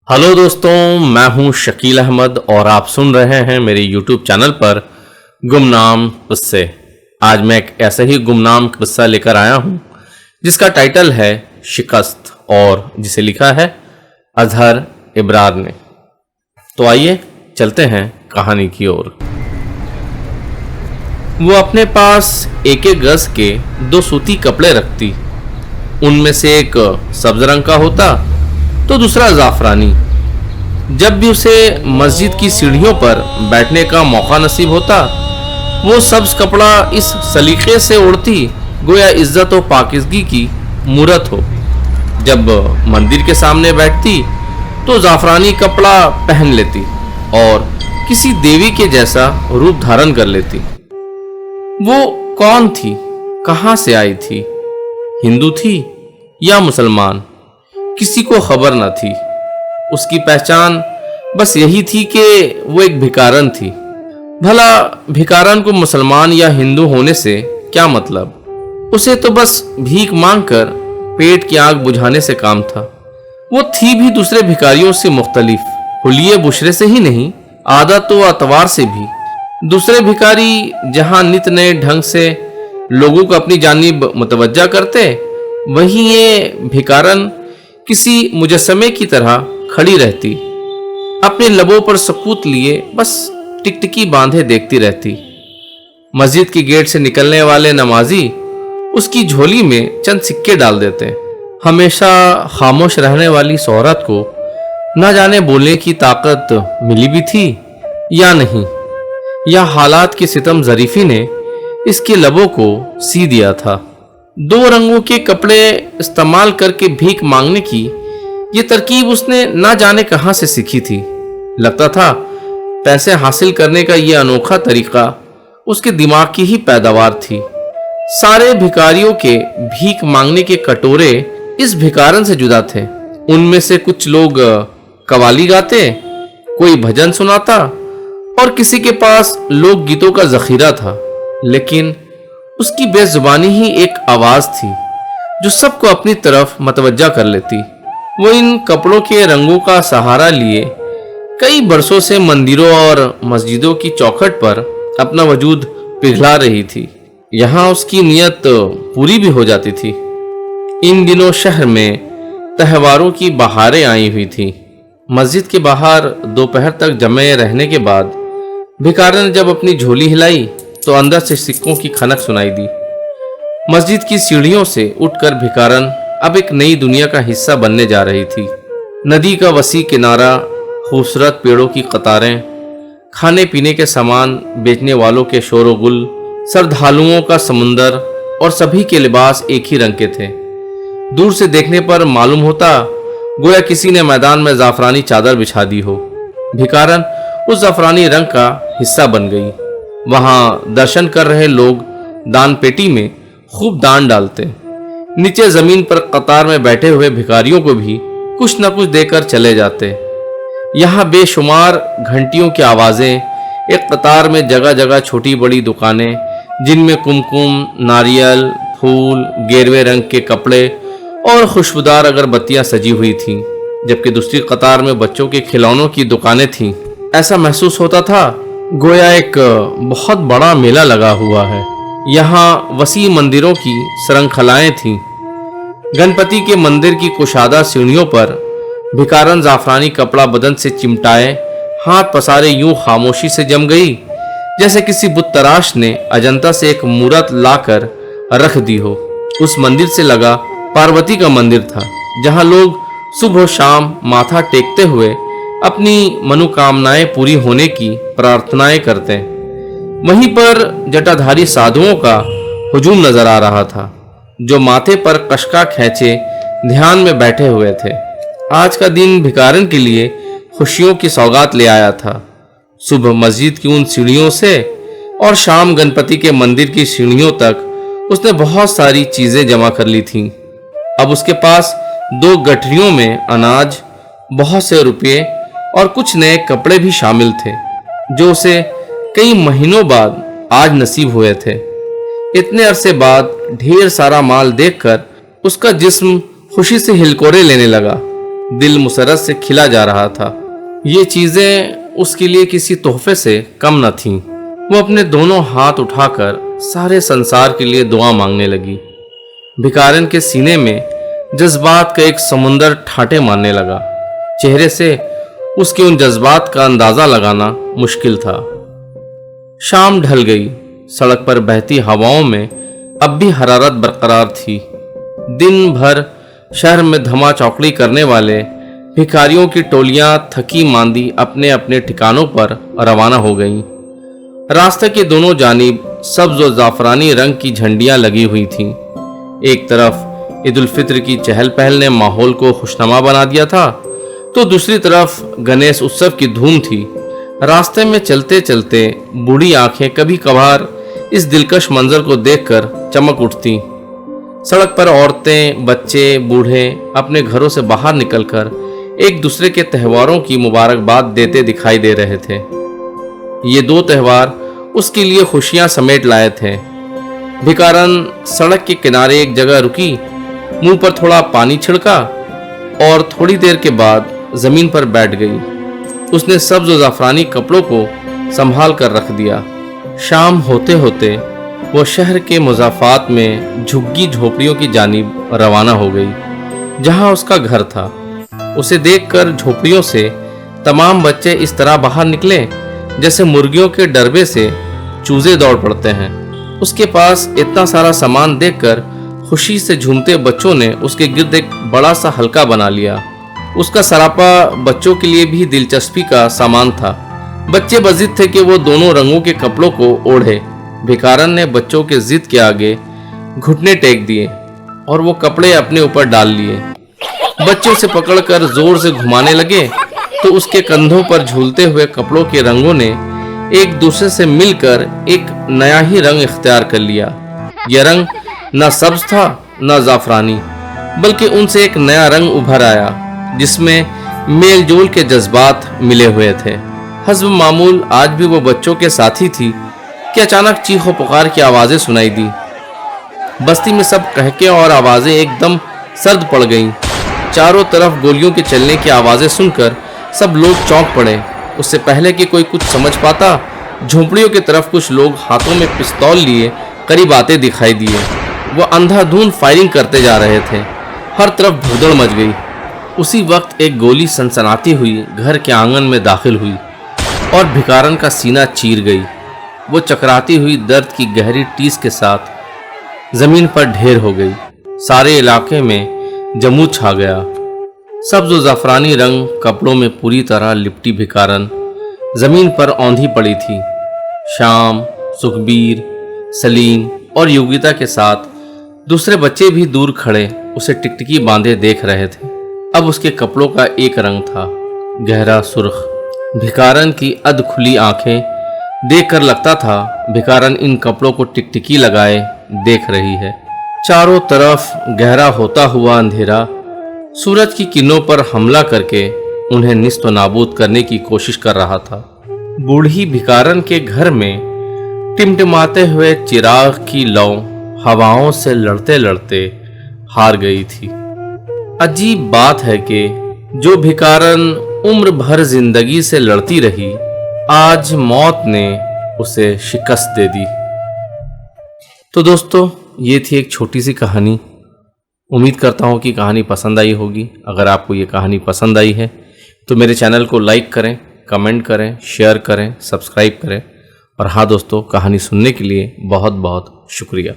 Hello दोस्तों, मैं हूं शकील अहमद और आप सुन रहे हैं मेरे यूट्यूब चैनल पर गुमनाम किस्से। आज मैं एक ऐसा ही गुमनाम किस्सा लेकर आया हूं जिसका टाइटल है शिकस्त और जिसे लिखा है अजहर इब्रार ने। तो आइए चलते हैं कहानी की ओर। वो अपने पास एक एक गज के 2 सूती कपड़े रखती। उनमें से एक सब्ज रंग का होता तो दूसरा जाफरानी। जब भी उसे मस्जिद की सीढ़ियों पर बैठने का मौका नसीब होता, वो सब्ज कपड़ा इस सलीके से ओढ़ती गोया इज्जत और पाकिज़गी की मूरत हो। जब मंदिर के सामने बैठती तो जाफरानी कपड़ा पहन लेती और किसी देवी के जैसा रूप धारण कर लेती। वो कौन थी, कहाँ से आई थी, हिंदू थी या मुसलमान, किसी को खबर न थी। उसकी पहचान बस यही थी कि वो एक भिखारन थी। भला भिखारन को मुसलमान या हिंदू होने से क्या मतलब? उसे तो बस भीख मांगकर पेट की आग बुझाने से काम था। वो थी भी दूसरे भिखारियों से मुख्तलिफ, हुलिये बुशरे से ही नहीं, आदत व अतवार से भी। दूसरे भिखारी जहां नित नए ढंग से लोगों को अपनी जानिब मुतवज्जा करते, वहीं ये भिखारन किसी मुजस्समे की तरह खड़ी रहती, अपने लबों पर सकूत लिए बस टिकटिकी बांधे देखती रहती। मस्जिद की गेट से निकलने वाले नमाजी उसकी झोली में चंद सिक्के डाल देते। हमेशा खामोश रहने वाली इस औरत को न जाने बोलने की ताकत मिली भी थी या नहीं, या हालात की सितम ज़रीफी ने इसके लबों को सी दिया था। 2 रंगों के कपड़े इस्तेमाल करके भीख मांगने की ये तरकीब उसने ना जाने कहां से सीखी थी। लगता था पैसे हासिल करने का ये अनोखा तरीका उसके दिमाग की ही पैदावार थी। सारे भिखारियों के भीख मांगने के कटोरे इस भिखारन से जुदा थे। उनमें से कुछ लोग कवाली गाते, कोई भजन सुनाता और किसी के पास लोक गीतों का जखीरा था, लेकिन उसकी बेजुबानी ही एक आवाज थी जो सबको अपनी तरफ मतवज्जा कर लेती। वो इन कपड़ों के रंगों का सहारा लिए कई बरसों से मंदिरों और मस्जिदों की चौखट पर अपना वजूद पिघला रही थी। यहाँ उसकी नियत पूरी भी हो जाती थी। इन दिनों शहर में त्योहारों की बहारें आई हुई थी। मस्जिद के बाहर दोपहर तक जमे रहने के बाद भिखारन ने जब अपनी झोली हिलाई तो अंदर से सिक्कों की खनक सुनाई दी। मस्जिद की सीढ़ियों से उठकर भिखारन अब एक नई दुनिया का हिस्सा बनने जा रही थी। नदी का वसी किनारा, खूबसूरत पेड़ों की कतारें, खाने पीने के सामान बेचने वालों के शोरगुल, श्रद्धालुओं का समुंदर और सभी के लिबास एक ही रंग के थे। दूर से देखने पर मालूम होता गोया किसी ने मैदान में जाफरानी चादर बिछा दी हो। भिखारन उस जाफरानी रंग का हिस्सा बन गई। वहां दर्शन कर रहे लोग दान पेटी में खूब दान डालते। नीचे जमीन पर कतार में बैठे हुए भिखारियों को भी कुछ न कुछ देकर चले जाते। यहाँ बेशुमार घंटियों की आवाजें, एक कतार में जगह जगह छोटी बड़ी दुकानें जिनमें कुमकुम, नारियल, फूल, गेरुए रंग के कपड़े और खुशबूदार अगरबत्तियां सजी हुई थीं, जबकि दूसरी कतार में बच्चों के खिलौनों की दुकानें थीं। ऐसा महसूस होता था गोया एक बहुत बड़ा मेला लगा हुआ है। यहाँ वसी मंदिरों की श्रृंखलाएं थीं। गणपति के मंदिर की कुशादा सीढ़ियों पर भिखारन जाफरानी कपड़ा बदन से चिमटाए हाथ पसारे यूं खामोशी से जम गई जैसे किसी बुत तराश ने अजंता से एक मूरत लाकर रख दी हो। उस मंदिर से लगा पार्वती का मंदिर था, जहाँ लोग सुबह शाम माथा टेकते हुए अपनी मनोकामनाएं पूरी होने की प्रार्थनाएं करते हैं। वहीं पर जटाधारी साधुओं का हुजूम नजर आ रहा था, जो माथे पर कशका खींचे ध्यान में बैठे हुए थे। आज का दिन भिखारन के लिए खुशियों की सौगात ले आया था। सुबह मस्जिद की उन सीढ़ियों से और शाम गणपति के मंदिर की सीढ़ियों तक उसने बहुत सारी चीजें जमा कर ली थीं। अब उसके पास 2 गठरियों में अनाज, बहुत से रुपये और कुछ नए कपड़े भी शामिल थे, जो उसे कई महीनों बाद आज नसीब हुए थे। इतने अरसे बाद ढेर सारा माल देखकर उसका जिस्म खुशी से हिलकोरे लेने लगा। दिल मुसरत से खिला जा रहा था। ये चीजें उसके लिए किसी तोहफे से कम न थीं। वो अपने दोनों हाथ उठाकर सारे संसार के लिए दुआ मांगने लगी। भिखारन के सीने में जज्बात का एक समुंदर ठाटे मारने लगा। चेहरे से उसके उन जज्बात का अंदाजा लगाना मुश्किल था। शाम ढल गई। सड़क पर बहती हवाओं में अब भी हरारत बरकरार थी। दिन भर शहर में धमा चौकड़ी करने वाले भिखारियों की टोलियां थकी मांदी अपने अपने ठिकानों पर रवाना हो गईं। रास्ते के दोनों जानिब सब्ज और जाफरानी रंग की झंडियां लगी हुई थीं। एक तरफ ईद उल फित्र की चहल पहल ने माहौल को खुशनुमा बना दिया था, तो दूसरी तरफ गणेश उत्सव की धूम थी। रास्ते में चलते चलते बूढ़ी आंखें कभी कभार इस दिलकश मंजर को देखकर चमक उठती। सड़क पर औरतें, बच्चे, बूढ़े अपने घरों से बाहर निकलकर एक दूसरे के त्योहारों की मुबारकबाद देते दिखाई दे रहे थे। ये दो त्योहार उसके लिए खुशियां समेट लाए थे। भिखारन सड़क के किनारे एक जगह रुकी, मुंह पर थोड़ा पानी छिड़का और थोड़ी देर के बाद जमीन पर बैठ गई। उसने सब्ज और जाफरानी कपड़ों को संभाल कर रख दिया। शाम होते होते वो शहर के मुज़ाफ़ात में झुग्गी झोपड़ियों की जानिब रवाना हो गई, जहां उसका घर था। उसे देखकर झोपड़ियों से तमाम बच्चे इस तरह बाहर निकले जैसे मुर्गियों के डरबे से चूजे दौड़ पड़ते हैं। उसके पास इतना सारा सामान देखकर खुशी से झूमते बच्चों ने उसके गिर्द एक बड़ा सा हल्का बना लिया। उसका सरापा बच्चों के लिए भी दिलचस्पी का सामान था। बच्चे बजिद थे कि वो दोनों रंगों के कपड़ों को ओढ़े। भिखारन ने बच्चों के जिद के आगे घुटने टेक दिए और वो कपड़े अपने ऊपर डाल लिए। बच्चे उसे पकड़कर जोर से घुमाने लगे तो उसके कंधों पर झूलते हुए कपड़ों के रंगों ने एक दूसरे से मिलकर एक नया ही रंग इख्तियार कर लिया। यह रंग न सब्ज था न जाफरानी, बल्कि उनसे एक नया रंग उभर आया जिसमें मेल जोल के जज्बात मिले हुए थे। हस्ब मामूल आज भी वो बच्चों के साथी थी कि अचानक चीखों पुकार की आवाज़ें सुनाई दी। बस्ती में सब कहके और आवाज़ें एकदम सर्द पड़ गईं। चारों तरफ गोलियों के चलने की आवाज़ें सुनकर सब लोग चौंक पड़े। उससे पहले कि कोई कुछ समझ पाता, झोंपड़ियों की तरफ कुछ लोग हाथों में पिस्तौल लिए करीब आते दिखाई दिए। वो अंधाधुंध फायरिंग करते जा रहे थे। हर तरफ भगदड़ मच गई। उसी वक्त एक गोली सनसनाती हुई घर के आंगन में दाखिल हुई और भिखारन का सीना चीर गई। वो चकराती हुई दर्द की गहरी टीस के साथ जमीन पर ढेर हो गई। सारे इलाके में जमू छा गया। सब्ज और जाफरानी रंग कपड़ों में पूरी तरह लिपटी भिखारन जमीन पर औंधी पड़ी थी। शाम, सुखबीर, सलीम और योगिता के साथ दूसरे बच्चे भी दूर खड़े उसे टिकटिकी बांधे देख रहे थे। अब उसके कपड़ों का एक रंग था, गहरा सुर्ख। भिखारन की अध खुली आंखें देखकर लगता था भिखारन इन कपड़ों को टिकटिकी लगाए देख रही है। चारों तरफ गहरा होता हुआ अंधेरा सूरज की किरणों पर हमला करके उन्हें निस्त नाबूद करने की कोशिश कर रहा था। बूढ़ी भिखारन के घर में टिमटिमाते हुए चिराग की लौ हवाओं से लड़ते लड़ते हार गई थी। अजीब बात है कि जो भिखारन उम्र भर जिंदगी से लड़ती रही, आज मौत ने उसे शिकस्त दे दी। तो दोस्तों, ये थी एक छोटी सी कहानी। उम्मीद करता हूँ कि कहानी पसंद आई होगी। अगर आपको ये कहानी पसंद आई है तो मेरे चैनल को लाइक करें, कमेंट करें, शेयर करें, सब्सक्राइब करें। और हाँ दोस्तों, कहानी सुनने के लिए बहुत बहुत शुक्रिया।